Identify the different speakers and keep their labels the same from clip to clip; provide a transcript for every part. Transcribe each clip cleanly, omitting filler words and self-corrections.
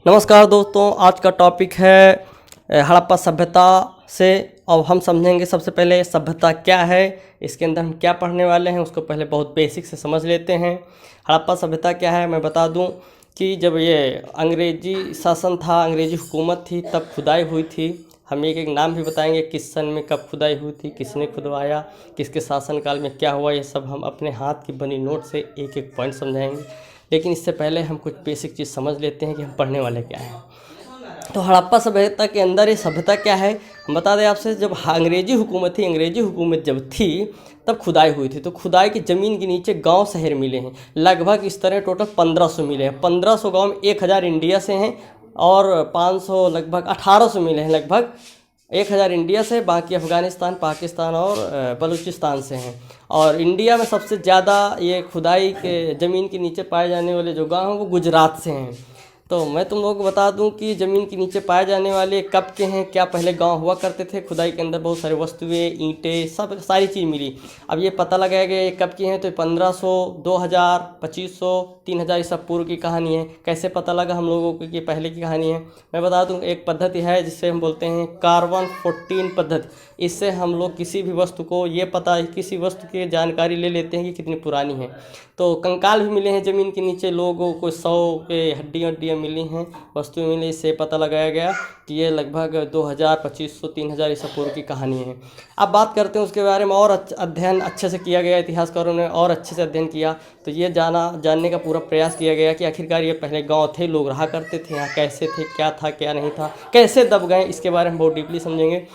Speaker 1: नमस्कार दोस्तों, आज का टॉपिक है हड़प्पा सभ्यता से। अब हम समझेंगे सबसे पहले सभ्यता क्या है, इसके अंदर हम क्या पढ़ने वाले हैं उसको पहले बहुत बेसिक से समझ लेते हैं। हड़प्पा सभ्यता क्या है मैं बता दूं कि जब ये अंग्रेजी शासन था, अंग्रेजी हुकूमत थी, तब खुदाई हुई थी। हम एक एक नाम भी बताएंगे, किस सन में कब खुदाई हुई थी, किसने खुदवाया, किसके शासनकाल में क्या हुआ, ये सब हम अपने हाथ की बनी नोट से एक एक पॉइंट समझाएंगे। लेकिन इससे पहले हम कुछ बेसिक चीज़ समझ लेते हैं कि हम पढ़ने वाले क्या हैं। तो हड़प्पा सभ्यता के अंदर ये सभ्यता क्या है हम बता दें आपसे। जब अंग्रेजी हुकूमत थी, अंग्रेजी हुकूमत जब थी तब खुदाई हुई थी। तो खुदाई की ज़मीन के नीचे गांव शहर मिले हैं, लगभग इस तरह टोटल 1500 मिले हैं। 1500 गांव में 1000 इंडिया से हैं और 500 लगभग 1800 मिले हैं। लगभग 1000 इंडिया से, बाकी अफ़गानिस्तान, पाकिस्तान और बलूचिस्तान से हैं। और इंडिया में सबसे ज़्यादा ये खुदाई के ज़मीन के नीचे पाए जाने वाले जो गांव हैं वो गुजरात से हैं। तो मैं तुम लोगों को बता दूं कि ज़मीन के नीचे पाए जाने वाले कब के हैं, क्या पहले गांव हुआ करते थे। खुदाई के अंदर बहुत सारी वस्तुएं, ईंटें, सब सारी चीज़ मिली। अब ये पता लगाया गया ये कब की हैं, तो 1500, 2000, 2500, 3000 ये सब पूर्व की कहानी है। कैसे पता लगा हम लोगों को कि पहले की कहानी है, मैं बता दूं। एक पद्धति है जिससे हम बोलते हैं कार्बन 14 पद्धति। इससे हम लोग किसी भी वस्तु को ये पता, किसी वस्तु की जानकारी ले लेते हैं कि कितनी पुरानी है। तो कंकाल भी मिले हैं ज़मीन के नीचे, लोगों को 100 के हड्डियाँ मिली हैं, वस्तुएं मिली। इससे पता लगाया गया कि ये लगभग 2000, 2500, 3000 ईसा पूर्व की कहानी है। अब बात करते हैं उसके बारे में, और अध्ययन अच्छे से किया गया, इतिहासकारों ने और अच्छे से अध्ययन किया। तो ये जानने का पूरा प्रयास किया गया कि आखिरकार ये पहले गाँव थे, लोग रहा करते थे यहाँ, कैसे थे, क्या था क्या नहीं था, कैसे दब गए, इसके बारे में बहुत डीपली समझेंगे।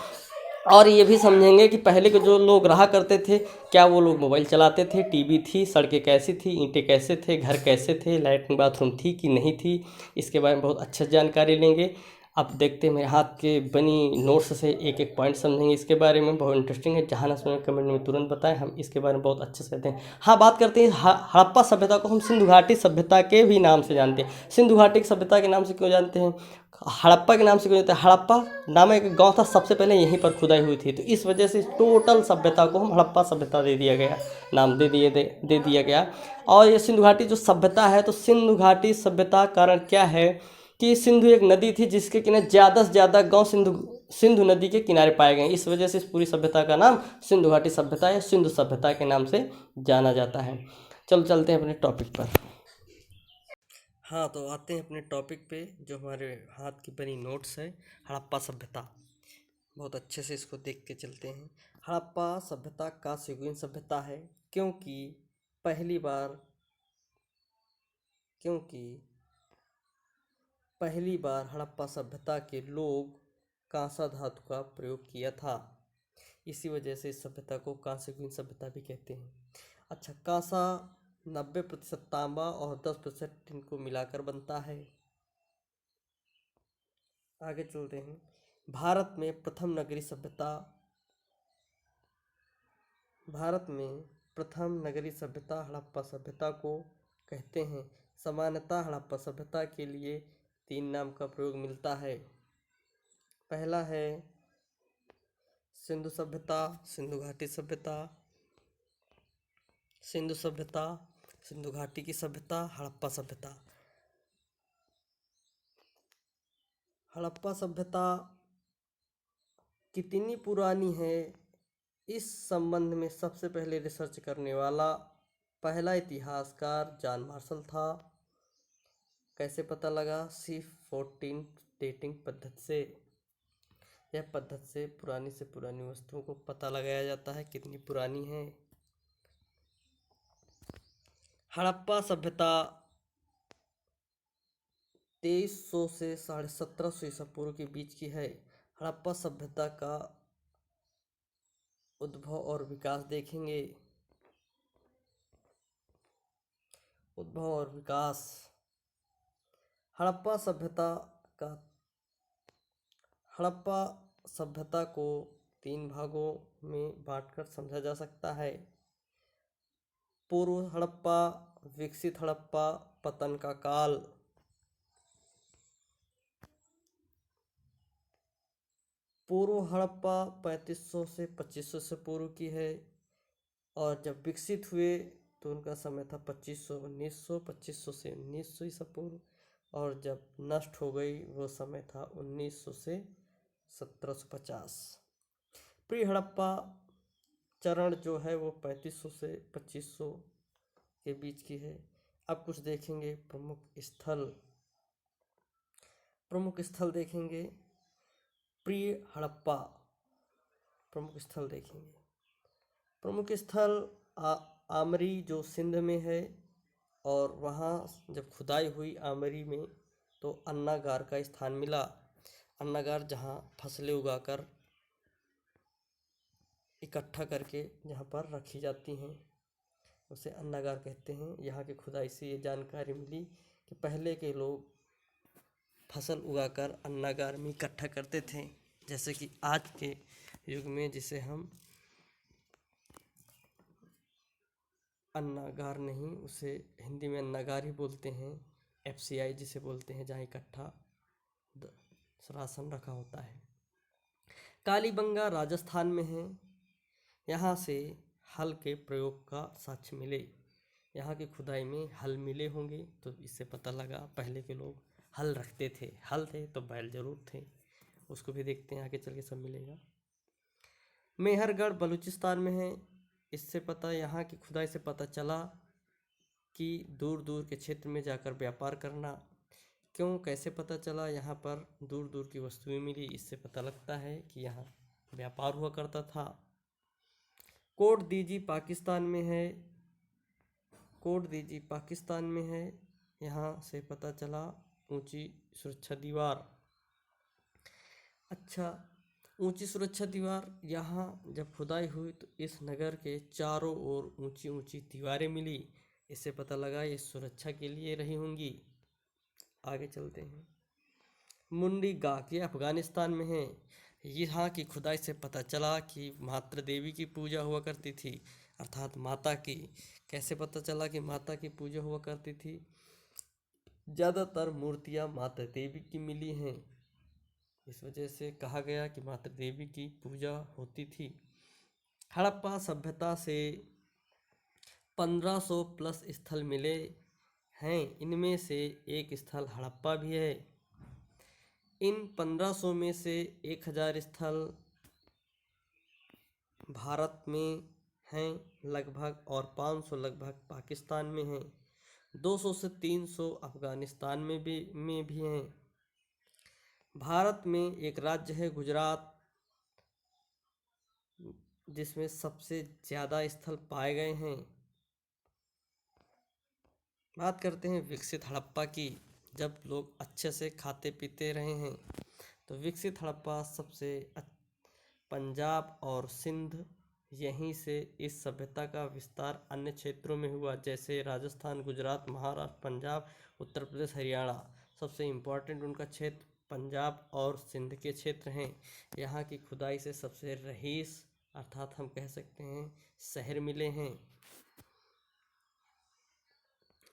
Speaker 1: और ये भी समझेंगे कि पहले के जो लोग रहा करते थे, क्या वो लोग मोबाइल चलाते थे, टीवी थी, सड़कें कैसी थी, ईंटें कैसे थे, घर कैसे थे, लैट्रिन बाथरूम थी कि नहीं थी, इसके बारे में बहुत अच्छे से जानकारी लेंगे। अब देखते हैं मेरे हाथ के बनी नोट्स से एक एक पॉइंट समझेंगे इसके बारे में। बहुत इंटरेस्टिंग है, जहाँ ना सुने कमेंट में तुरंत बताएं, हम इसके बारे में बहुत अच्छे से कहते हैं। हाँ, बात करते हैं हड़प्पा सभ्यता को हम सिंधु घाटी सभ्यता के भी नाम से जानते हैं। सिंधु घाटी सभ्यता के नाम से क्यों जानते हैं, हड़प्पा के नाम से क्यों जानते हैं, हड़प्पा नाम एक गांव था, सबसे पहले यहीं पर खुदाई हुई थी। तो इस वजह से टोटल सभ्यता को हम हड़प्पा सभ्यता दे दिया गया, नाम दे दिया गया। और ये सिंधु घाटी जो सभ्यता है, तो सिंधु घाटी सभ्यता कारण क्या है कि सिंधु एक नदी थी जिसके किनारे ज़्यादा से ज़्यादा गांव सिंधु नदी के किनारे पाए गए। इस वजह से इस पूरी सभ्यता का नाम सिंधु घाटी सभ्यता या सिंधु सभ्यता के नाम से जाना जाता है। चलो चलते हैं अपने टॉपिक पर। हाँ, तो आते हैं अपने टॉपिक पे, जो हमारे हाथ की बनी नोट्स है, हड़प्पा सभ्यता। बहुत अच्छे से इसको देख के चलते हैं। हड़प्पा सभ्यता कांस्ययुगीन सभ्यता है, क्योंकि पहली बार क्योंकि पहली बार हड़प्पा सभ्यता के लोग कांसा धातु का प्रयोग किया था। इसी वजह से इस सभ्यता को कांस्ययुगीन सभ्यता भी कहते हैं। अच्छा, कांसा 90% तांबा और 10% टिन को मिलाकर बनता है। आगे चलते हैं। भारत में प्रथम नगरीय सभ्यता भारत में प्रथम नगरीय सभ्यता हड़प्पा सभ्यता को कहते हैं। सामान्यतः हड़प्पा सभ्यता के लिए 3 नाम का प्रयोग मिलता है। पहला है सिंधु सभ्यता, सिंधु घाटी सभ्यता, सिंधु सभ्यता, सिंधु घाटी की सभ्यता, हड़प्पा सभ्यता। हड़प्पा सभ्यता कितनी पुरानी है, इस संबंध में सबसे पहले रिसर्च करने वाला पहला इतिहासकार जॉन मार्शल था। कैसे पता लगा, C14 डेटिंग पद्धति से। यह पद्धति से पुरानी वस्तुओं को पता लगाया जाता है कितनी पुरानी है। हड़प्पा सभ्यता 2300 से 1750 ईसा पूर्व के बीच की है। हड़प्पा सभ्यता का उद्भव और विकास देखेंगे। उद्भव और विकास। हड़प्पा सभ्यता का हड़प्पा सभ्यता को 3 भागों में बांटकर समझा जा सकता है। पूर्व हड़प्पा, विकसित हड़प्पा, पतन का काल। पूर्व हड़प्पा 3500 से 2500 से पूर्व की है, और जब विकसित हुए तो उनका समय था 2500 से 1900 ईसा पूर्व। और जब नष्ट हो गई वो समय था 1900 से 1750। प्री हड़प्पा चरण जो है वो 3500 से 2500 के बीच की है। अब कुछ देखेंगे प्रमुख स्थल देखेंगे। प्री हड़प्पा प्रमुख स्थल देखेंगे। प्रमुख स्थल आमरी जो सिंध में है, और वहाँ जब खुदाई हुई आमरी में तो अन्नागार का स्थान मिला। अन्नागार जहाँ फसलें उगाकर इकट्ठा करके जहाँ पर रखी जाती हैं उसे अन्नागार कहते हैं। यहाँ की खुदाई से ये जानकारी मिली कि पहले के लोग फसल उगाकर अन्नागार में इकट्ठा करते थे, जैसे कि आज के युग में जिसे हम अन्नागार नहीं, उसे हिंदी में अन्नागार ही बोलते हैं। FCI जिसे बोलते हैं, जहाँ इकट्ठा राशन रखा होता है। कालीबंगा राजस्थान में है। यहाँ से हल के प्रयोग का साक्ष्य मिले। यहाँ की खुदाई में हल मिले होंगे, तो इससे पता लगा पहले के लोग हल रखते थे। हल थे तो बैल जरूर थे। उसको भी देखते हैं, आगे चल के सब मिलेगा। मेहरगढ़ बलूचिस्तान में है। इससे पता, यहाँ की खुदाई से पता चला कि दूर दूर के क्षेत्र में जाकर व्यापार करना। क्यों, कैसे पता चला? यहाँ पर दूर दूर की वस्तुएं मिली, इससे पता लगता है कि यहाँ व्यापार हुआ करता था। कोट दीजी पाकिस्तान में है। कोट दीजी पाकिस्तान में है। यहाँ से पता चला ऊंची सुरक्षा दीवार। अच्छा, ऊंची सुरक्षा दीवार, यहाँ जब खुदाई हुई तो इस नगर के चारों ओर ऊंची ऊंची दीवारें मिली। इससे पता लगा ये सुरक्षा के लिए रही होंगी। आगे चलते हैं। मुंडी गाक, ये अफगानिस्तान में है। यहाँ की खुदाई से पता चला कि मातृ देवी की पूजा हुआ करती थी, अर्थात माता की। कैसे पता चला कि माता की पूजा हुआ करती थी? ज़्यादातर मूर्तियाँ माता देवी की मिली हैं, इस वजह से कहा गया कि माता देवी की पूजा होती थी। हड़प्पा सभ्यता से 1500 प्लस स्थल मिले हैं। इनमें से एक स्थल हड़प्पा भी है। इन 1500 में से 1000 स्थल भारत में हैं लगभग, और 500 लगभग पाकिस्तान में हैं। 200 से 300 अफगानिस्तान में भी हैं। भारत में एक राज्य है गुजरात, जिसमें सबसे ज़्यादा स्थल पाए गए हैं। बात करते हैं विकसित हड़प्पा की। जब लोग अच्छे से खाते पीते रहे हैं, तो विकसित हड़प्पा सबसे पंजाब और सिंध, यहीं से इस सभ्यता का विस्तार अन्य क्षेत्रों में हुआ, जैसे राजस्थान, गुजरात, महाराष्ट्र, पंजाब, उत्तर प्रदेश, हरियाणा। सबसे इम्पोर्टेंट उनका क्षेत्र पंजाब और सिंध के क्षेत्र हैं। यहाँ की खुदाई से सबसे रईस, अर्थात हम कह सकते हैं शहर मिले हैं।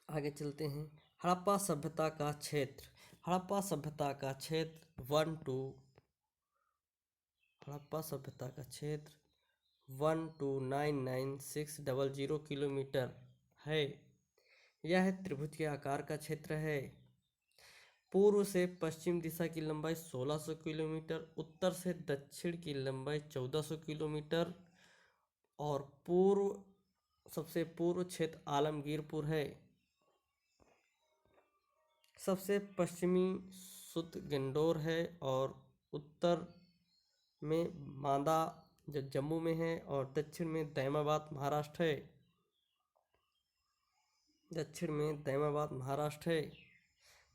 Speaker 1: आगे चलते हैं। हड़प्पा सभ्यता का क्षेत्र। हड़प्पा सभ्यता का क्षेत्र 1299600 किलोमीटर है। यह त्रिभुज के आकार का क्षेत्र है। पूर्व से पश्चिम दिशा की लंबाई 1600 किलोमीटर, उत्तर से दक्षिण की लंबाई 1400 किलोमीटर, और सबसे पूर्व क्षेत्र आलमगीरपुर है। सबसे पश्चिमी सुत गंडोर है, और उत्तर में मांदा जो जम्मू में है, और दक्षिण में दैमाबाद महाराष्ट्र है।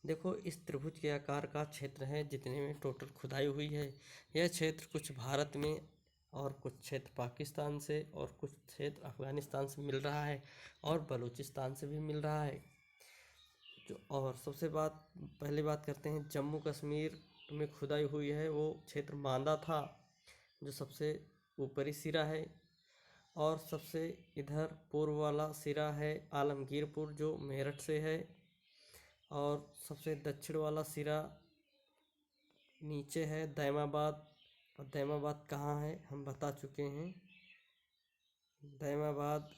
Speaker 1: देखो, इस त्रिभुज के आकार का क्षेत्र है जितने में टोटल खुदाई हुई है। यह क्षेत्र कुछ भारत में, और कुछ क्षेत्र पाकिस्तान से, और कुछ क्षेत्र अफगानिस्तान से मिल रहा है, और बलूचिस्तान से भी मिल रहा है। और पहले बात करते हैं जम्मू कश्मीर में खुदाई हुई है। वो क्षेत्र मांदा था, जो सबसे ऊपरी सिरा है, और सबसे इधर पूर्व वाला सिरा है आलमगीरपुर, जो मेरठ से है, और सबसे दक्षिण वाला सिरा नीचे है दैमाबाद। और दैमाबाद कहाँ है हम बता चुके हैं। दैमाबाद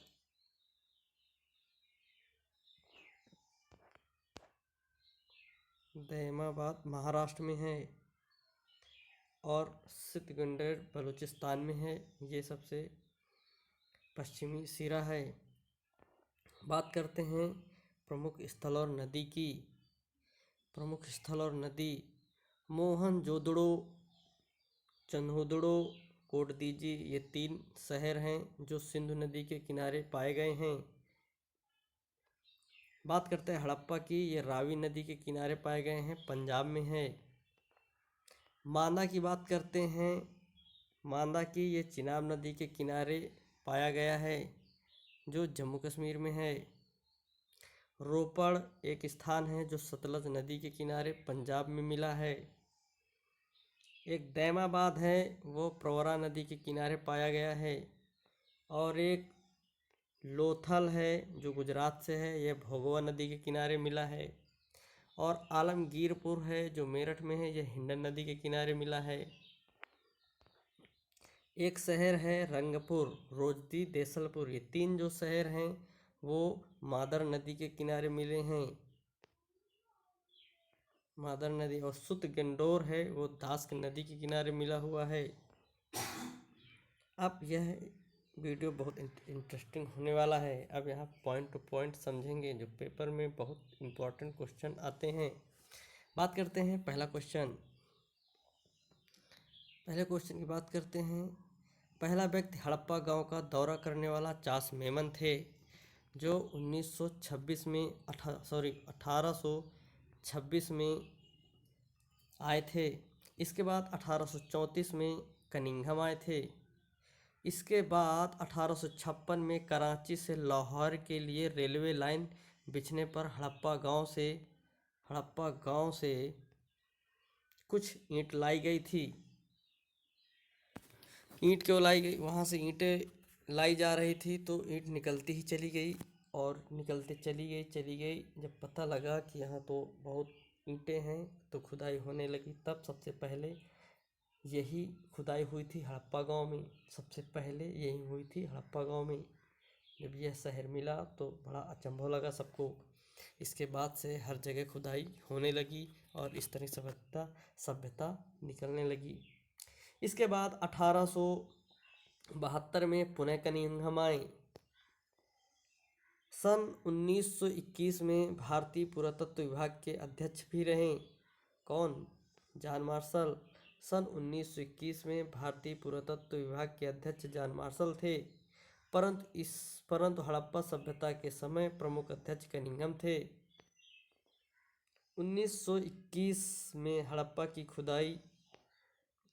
Speaker 1: दैमाबाद महाराष्ट्र में है और सितगंडेर बलूचिस्तान में है। ये सबसे पश्चिमी सिरा है। बात करते हैं प्रमुख स्थल और नदी की। प्रमुख स्थल और नदी मोहनजोदड़ो, चन्होदड़ो, कोटदीजी, ये 3 शहर हैं जो सिंधु नदी के किनारे पाए गए हैं। बात करते हैं हड़प्पा की। ये रावी नदी के किनारे पाए गए हैं, पंजाब में है। मांदा की बात करते हैं। मांदा की ये चिनाब नदी के किनारे पाया गया है जो जम्मू कश्मीर में है। रोपड़ एक स्थान है जो सतलज नदी के किनारे पंजाब में मिला है। एक दैमाबाद है वो प्रवरा नदी के किनारे पाया गया है। और एक लोथल है जो गुजरात से है, यह भोगवा नदी के किनारे मिला है। और आलमगीरपुर है जो मेरठ में है, यह हिंडन नदी के किनारे मिला है। एक शहर है रंगपुर, रोजदी, देसलपुर, ये 3 जो शहर हैं वो मादर नदी के किनारे मिले हैं। मादर नदी। और सुतगंडोर है वो दास्क नदी के किनारे मिला हुआ है। अब यह वीडियो बहुत इंटरेस्टिंग होने वाला है। अब यहाँ पॉइंट टू पॉइंट समझेंगे जो पेपर में बहुत इम्पोर्टेंट क्वेश्चन आते हैं। बात करते हैं पहला क्वेश्चन। पहले क्वेश्चन की बात करते हैं। पहला व्यक्ति हड़प्पा गांव का दौरा करने वाला चास मेमन थे जो 1826 में आए थे। इसके बाद 1834 में कनिंघम आए थे। इसके बाद 1856 में कराची से लाहौर के लिए रेलवे लाइन बिछने पर हड़प्पा गांव से कुछ ईंट लाई गई थी। ईंट क्यों लाई गई? वहाँ से ईंटें लाई जा रही थी तो ईंट निकलती ही चली गई और निकलते चली गई। जब पता लगा कि यहाँ तो बहुत ईंटें हैं तो खुदाई होने लगी। तब सबसे पहले यही खुदाई हुई थी हड़प्पा गांव में। सबसे पहले यही हुई थी हड़प्पा गांव में। जब यह शहर मिला तो बड़ा अचंभव लगा सबको। इसके बाद से हर जगह खुदाई होने लगी और इस तरह सभ्यता निकलने लगी। इसके बाद 1872 में पुनः कनिंघम आए। सन 1921 में भारतीय पुरातत्व विभाग के अध्यक्ष भी रहे। कौन? John Marshall. सन 1921 में भारतीय पुरातत्व विभाग के अध्यक्ष जॉन मार्शल थे, परंतु हड़प्पा सभ्यता के समय प्रमुख अध्यक्ष कनिंघम थे। 1921 में हड़प्पा की खुदाई,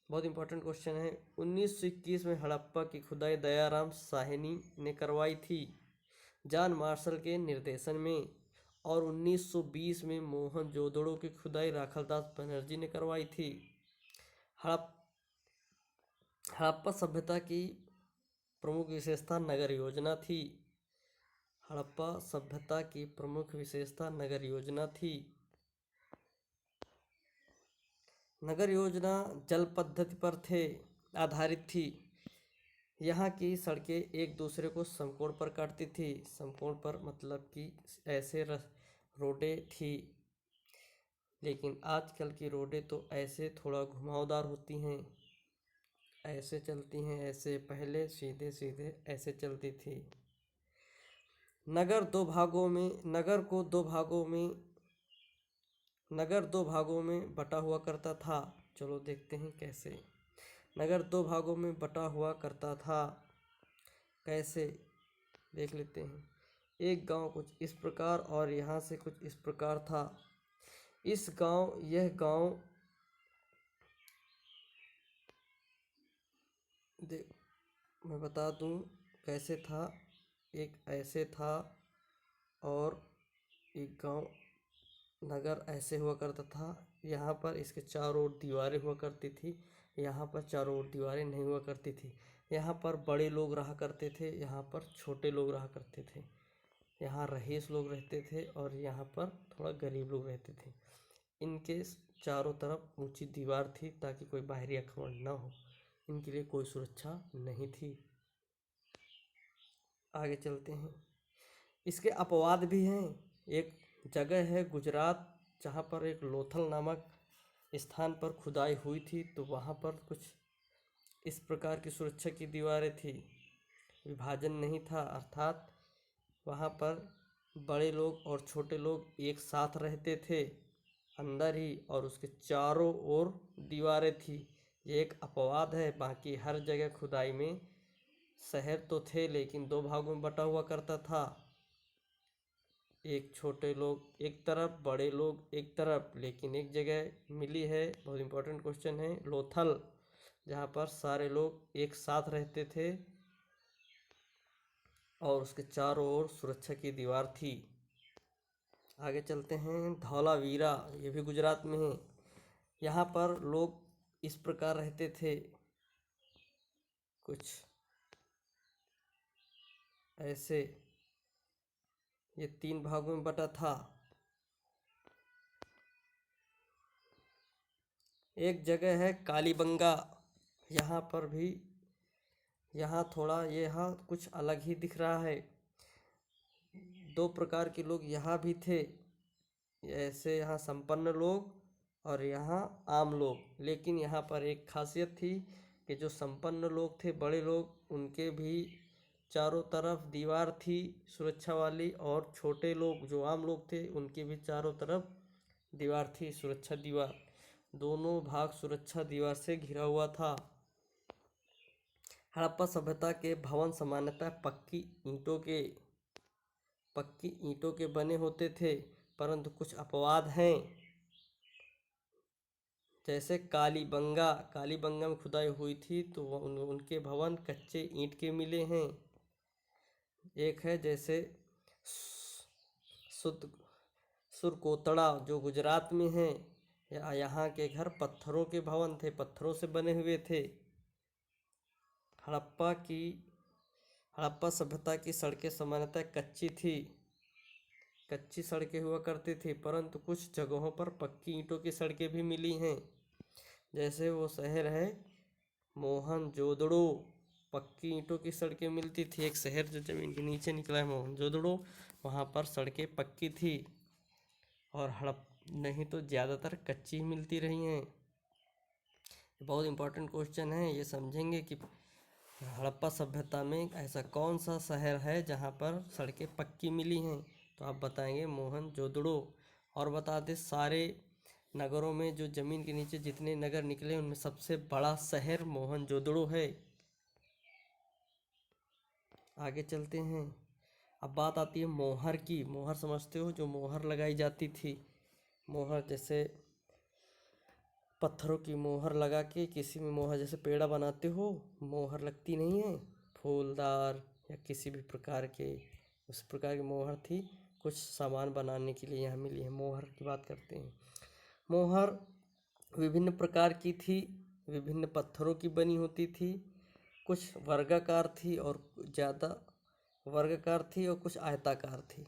Speaker 1: बहुत इंपॉर्टेंट क्वेश्चन है। 1921 में हड़प्पा की खुदाई दयाराम साहनी ने करवाई थी जॉन मार्शल के निर्देशन में। और 1920 में मोहनजोदड़ो की खुदाई राखालदास बनर्जी ने करवाई थी। हड़प्पा सभ्यता की प्रमुख विशेषता नगर योजना थी। हड़प्पा सभ्यता की प्रमुख विशेषता नगर योजना थी। नगर योजना जल पद्धति पर आधारित थी। यहाँ की सड़कें एक दूसरे को समकोण पर काटती थी। समकोण पर मतलब कि ऐसे रोडें थी, लेकिन आजकल की रोडें तो ऐसे थोड़ा घुमावदार होती हैं, ऐसे चलती हैं, ऐसे पहले सीधे सीधे ऐसे चलती थी। नगर दो भागों में बटा हुआ करता था। चलो देखते हैं कैसे। नगर 2 भागों में बटा हुआ करता था। कैसे देख लेते हैं। एक गांव कुछ इस प्रकार और यहाँ से कुछ इस प्रकार था। यह गांव मैं बता दूं कैसे था। एक ऐसे था और एक गांव नगर ऐसे हुआ करता था। यहाँ पर इसके चारों ओर दीवारें हुआ करती थी, यहाँ पर चारों ओर दीवारें नहीं हुआ करती थी। यहाँ पर बड़े लोग रहा करते थे, यहाँ पर छोटे लोग रहा करते थे। यहाँ रईस लोग रहते थे और यहाँ पर थोड़ा गरीब लोग रहते थे। इनके चारों तरफ ऊंची दीवार थी ताकि कोई बाहरी आक्रमण न हो। इनके लिए कोई सुरक्षा नहीं थी। आगे चलते हैं। इसके अपवाद भी हैं। एक जगह है गुजरात जहाँ पर एक लोथल नामक स्थान पर खुदाई हुई थी, तो वहाँ पर कुछ इस प्रकार की सुरक्षा की दीवारें थी। विभाजन नहीं था, अर्थात वहाँ पर बड़े लोग और छोटे लोग एक साथ रहते थे अंदर ही, और उसके चारों ओर दीवारें थी। ये एक अपवाद है, बाकी हर जगह खुदाई में शहर तो थे लेकिन दो भागों में बटा हुआ करता था। एक छोटे लोग एक तरफ, बड़े लोग एक तरफ, लेकिन एक जगह मिली है। बहुत इंपॉर्टेंट क्वेश्चन है, लोथल, जहाँ पर सारे लोग एक साथ रहते थे और उसके चारों ओर सुरक्षा की दीवार थी। आगे चलते हैं, धौलावीरा, ये भी गुजरात में है। यहाँ पर लोग इस प्रकार रहते थे, कुछ ऐसे। ये 3 भागों में बटा था। एक जगह है कालीबंगा, यहाँ पर भी, यहाँ थोड़ा यहाँ कुछ अलग ही दिख रहा है। 2 प्रकार के लोग यहाँ भी थे, ऐसे यहाँ संपन्न लोग और यहाँ आम लोग। लेकिन यहाँ पर एक खासियत थी कि जो संपन्न लोग थे, बड़े लोग, उनके भी चारों तरफ दीवार थी सुरक्षा वाली, और छोटे लोग जो आम लोग थे उनके भी चारों तरफ दीवार थी, सुरक्षा दीवार। दोनों भाग सुरक्षा दीवार से घिरा हुआ था। हड़प्पा सभ्यता के भवन सामान्यतः पक्की ईंटों के बने होते थे, परंतु कुछ अपवाद हैं। जैसे कालीबंगा में खुदाई हुई थी तो उनके भवन कच्चे ईंट के मिले हैं। एक है जैसे सुरकोतड़ा जो गुजरात में है, यहाँ के घर पत्थरों के भवन थे, पत्थरों से बने हुए थे। हड़प्पा सभ्यता की सड़कें सामान्यतः कच्ची सड़कें हुआ करती थी, परंतु कुछ जगहों पर पक्की ईंटों की सड़कें भी मिली हैं। जैसे वो शहर है मोहनजोदड़ो, पक्की ईंटों की सड़कें मिलती थी। एक शहर जो जमीन के नीचे निकला है, मोहनजोदड़ो, वहाँ पर सड़कें पक्की थी, और नहीं तो ज़्यादातर कच्ची ही मिलती रही हैं। बहुत इंपॉर्टेंट क्वेश्चन है, ये समझेंगे कि हड़प्पा सभ्यता में ऐसा कौन सा शहर है जहाँ पर सड़कें पक्की मिली हैं, तो आप बताएंगे मोहनजोदड़ो। और बता दें, सारे नगरों में जो ज़मीन के नीचे जितने नगर निकले उनमें सबसे बड़ा शहर मोहनजोदड़ो है। आगे चलते हैं, अब बात आती है मोहर की। मोहर समझते हो, जो मोहर लगाई जाती थी। मोहर जैसे पत्थरों की मोहर लगा के, किसी में मोहर जैसे पेड़ा बनाते हो, मोहर लगती नहीं है फूलदार या किसी भी प्रकार के, उस प्रकार की मोहर थी। कुछ सामान बनाने के लिए यहाँ मिली है। मोहर की बात करते हैं। मोहर विभिन्न प्रकार की थी, विभिन्न पत्थरों की बनी होती थी। कुछ वर्गाकार थी और ज़्यादा वर्गाकार थी, और कुछ आयताकार थी।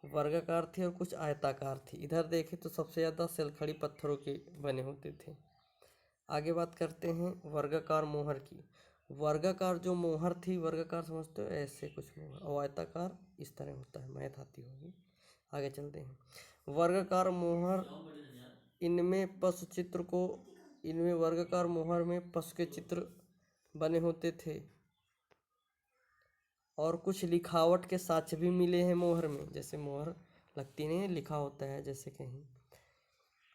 Speaker 1: वर्गाकार थी और कुछ आयताकार थी। इधर देखें तो सबसे ज़्यादा सेलखड़ी पत्थरों के बने होते थे। आगे बात करते हैं वर्गाकार मोहर की। वर्गाकार जो मोहर थी, वर्गाकार समझते हो ऐसे कुछ मोहर, और आयताकार इस तरह होता है, मैथ आती होगी। आगे चलते हैं, वर्गाकार मोहर, इनमें वर्गाकार मोहर में पशु के चित्र बने होते थे, और कुछ लिखावट के साक्ष्य भी मिले हैं मोहर में। जैसे मोहर लगती नहीं है, लिखा होता है जैसे कहीं।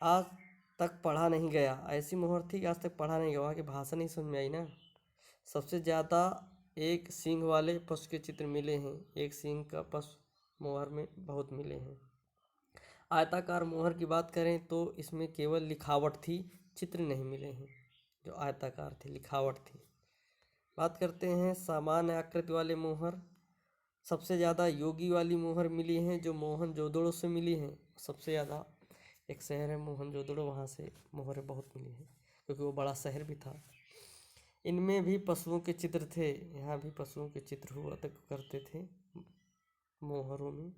Speaker 1: आज तक पढ़ा नहीं गया, ऐसी मोहर थी कि आज तक पढ़ा नहीं गया, वहाँ की भाषा नहीं समझ में आई ना। सबसे ज़्यादा एक सींग वाले पशु के चित्र मिले हैं, एक सींग का पशु मोहर में बहुत मिले हैं। आयताकार मोहर की बात करें तो इसमें केवल लिखावट थी, चित्र नहीं मिले हैं। जो आयताकार थी, लिखावट थी। बात करते हैं सामान्य आकृति वाले मोहर। सबसे ज़्यादा योगी वाली मोहर मिली हैं, जो मोहनजोदड़ो से मिली हैं। सबसे ज़्यादा एक शहर है मोहनजोदड़ो, वहाँ से मोहरें बहुत मिली हैं, क्योंकि वो बड़ा शहर भी था। इनमें भी पशुओं के चित्र थे, यहाँ भी पशुओं के चित्र हुआ तक करते थे मोहरों में।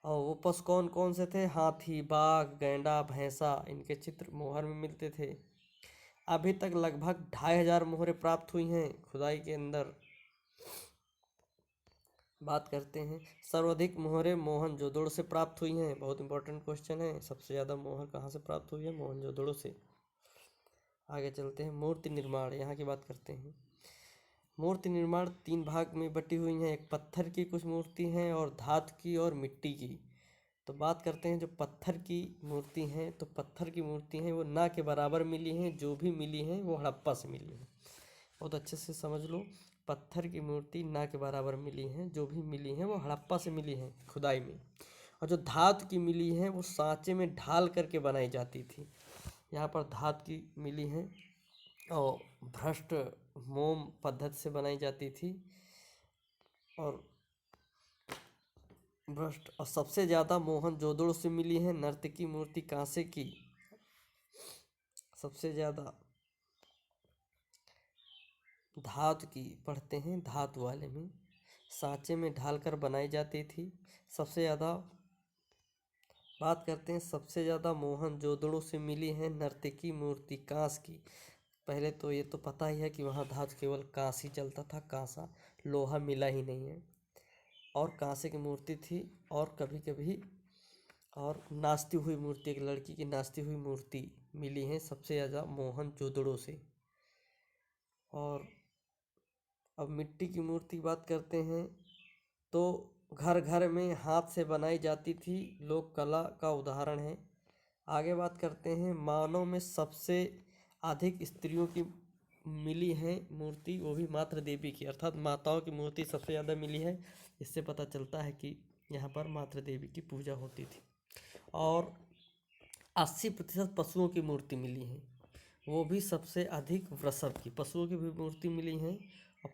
Speaker 1: और वो पशु कौन कौन से थे? हाथी, बाघ, गैंडा, भैंसा, इनके चित्र मोहर में मिलते थे। अभी तक लगभग 2500 मोहरें प्राप्त हुई हैं खुदाई के अंदर। बात करते हैं सर्वाधिक मोहरें मोहनजोदड़ो से प्राप्त हुई हैं। बहुत इंपॉर्टेंट क्वेश्चन है, सबसे ज़्यादा मोहर कहाँ से प्राप्त हुई है? मोहनजोदड़ो से। आगे चलते हैं मूर्ति निर्माण, यहाँ की बात करते हैं। मूर्ति निर्माण 3 भाग में बटी हुई हैं, एक पत्थर की कुछ मूर्ति हैं और धातु की और मिट्टी की। तो बात करते हैं जो पत्थर की मूर्ति हैं, तो पत्थर की मूर्ति हैं वो ना के बराबर मिली हैं, जो भी मिली हैं वो हड़प्पा से मिली हैं। बहुत अच्छे से समझ लो, पत्थर की मूर्ति ना के बराबर मिली हैं, जो भी मिली हैं वो हड़प्पा से मिली हैं खुदाई में। और जो धातु की मिली हैं वो सांचे में ढाल करके बनाई जाती थी। यहाँ पर धातु की मिली हैं और भ्रष्ट मोम पद्धति से बनाई जाती थी और भ्रष्ट। और सबसे ज़्यादा मोहनजोदड़ो से मिली है नर्तकी मूर्ति कांसे की। सबसे ज़्यादा धातु की पढ़ते हैं, धातु वाले में सांचे में ढालकर बनाई जाती थी। सबसे ज़्यादा बात करते हैं, सबसे ज़्यादा मोहनजोदड़ो से मिली है नर्तकी मूर्ति कांस की। पहले तो ये तो पता ही है कि वहाँ धातु केवल कांस ही चलता था, कांसा, लोहा मिला ही नहीं है। और कांसे की मूर्ति थी और कभी कभी और नाचती हुई मूर्ति, एक लड़की की नाचती हुई मूर्ति मिली है सबसे ज़्यादा मोहनजोदड़ो से। और अब मिट्टी की मूर्ति बात करते हैं, तो घर घर में हाथ से बनाई जाती थी, लोक कला का उदाहरण है। आगे बात करते हैं मानव में सबसे अधिक स्त्रियों की मिली है मूर्ति, वो भी मातृ देवी की, अर्थात माताओं की मूर्ति सबसे ज़्यादा मिली है। इससे पता चलता है कि यहाँ पर मातृ देवी की पूजा होती थी। और 80% पशुओं की मूर्ति मिली है, वो भी सबसे अधिक वृषभ की, पशुओं की भी मूर्ति मिली है। और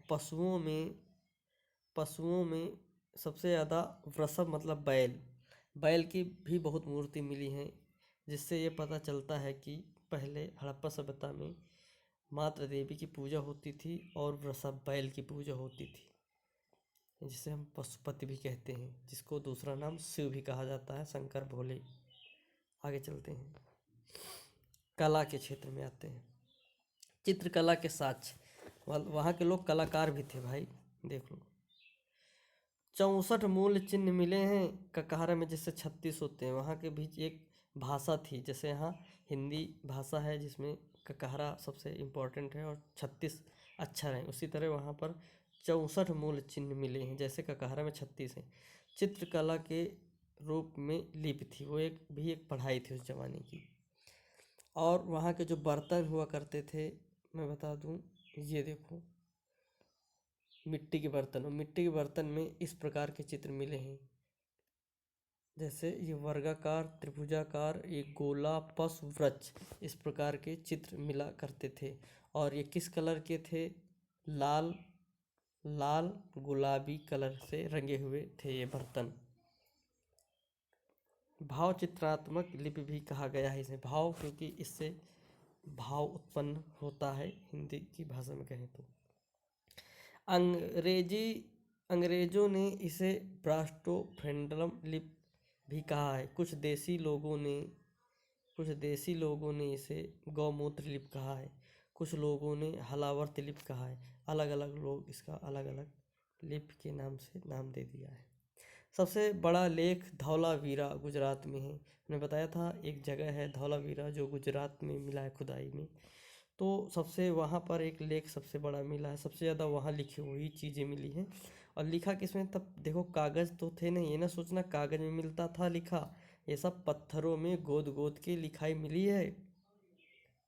Speaker 1: पशुओं में सबसे ज़्यादा वृषभ मतलब बैल की भी बहुत मूर्ति मिली है, जिससे ये पता चलता है कि पहले हड़प्पा सभ्यता में मातृ देवी की पूजा होती थी और वृषभ बैल की पूजा होती थी, जिसे हम पशुपति भी कहते हैं, जिसको दूसरा नाम शिव भी कहा जाता है, शंकर भोले। आगे चलते हैं, कला के क्षेत्र में आते हैं। चित्रकला के साक्ष्य, वहाँ के लोग कलाकार भी थे भाई, देख लो। 64 मूल चिन्ह मिले हैं ककहरा में, जैसे 36 होते हैं। वहाँ के बीच एक भाषा थी, जैसे यहाँ हिंदी भाषा है जिसमें ककहरा सबसे इम्पोर्टेंट है और 36 अक्षर हैं, उसी तरह वहाँ पर 64 मूल चिन्ह मिले हैं, जैसे ककहरा में 36 हैं। चित्रकला के रूप में लिपि थी, वो एक पढ़ाई थी उस जमाने की। और वहाँ के जो बर्तन हुआ करते थे, मैं बता दूँ, ये देखो मिट्टी के बर्तन, और मिट्टी के बर्तन में इस प्रकार के चित्र मिले हैं, जैसे ये वर्गाकार, त्रिभुजाकार, एक गोला, पशु, वृक्ष, इस प्रकार के चित्र मिला करते थे। और ये किस कलर के थे? लाल गुलाबी कलर से रंगे हुए थे ये बर्तन। भाव चित्रात्मक लिपि भी कहा गया है इसे, भाव क्योंकि इससे भाव उत्पन्न होता है, हिंदी की भाषा में कहें तो। अंग्रेजों ने इसे ब्रास्टोफ्रेंडलम लिप भी कहा है। कुछ देसी लोगों ने इसे गौमूत्र लिप कहा है, कुछ लोगों ने हलावर्त लिप कहा है। अलग अलग लोग इसका अलग अलग लिप के नाम से नाम दे दिया है। सबसे बड़ा लेख धौलावीरा गुजरात में है। मैंने बताया था एक जगह है धौलावीरा जो गुजरात में मिला है खुदाई में, तो सबसे वहाँ पर एक लेख सबसे बड़ा मिला है, सबसे ज़्यादा वहाँ लिखी हुई चीज़ें मिली हैं। और लिखा किसमें? तब देखो कागज़ तो थे नहीं, ये ना सोचना कागज़ में मिलता था लिखा, ये सब पत्थरों में गोद के लिखाई मिली है,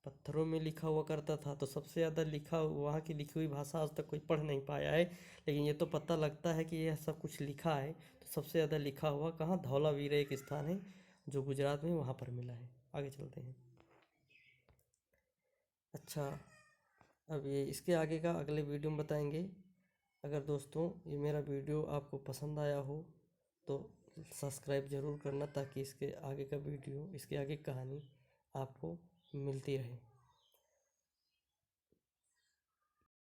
Speaker 1: पत्थरों में लिखा हुआ करता था। तो सबसे ज़्यादा लिखा वहाँ की लिखी हुई भाषा आज तक कोई पढ़ नहीं पाया है, लेकिन ये तो पता लगता है कि यह सब कुछ लिखा है। तो सबसे ज़्यादा लिखा हुआ कहाँ? धौलावीरा एक स्थान है जो गुजरात में, वहाँ पर मिला है। आगे चलते हैं। अच्छा, अब ये इसके आगे का अगले वीडियो में बताएंगे। अगर दोस्तों ये मेरा वीडियो आपको पसंद आया हो तो सब्सक्राइब ज़रूर करना, ताकि इसके आगे का वीडियो, इसके आगे कहानी आपको मिलती रहे।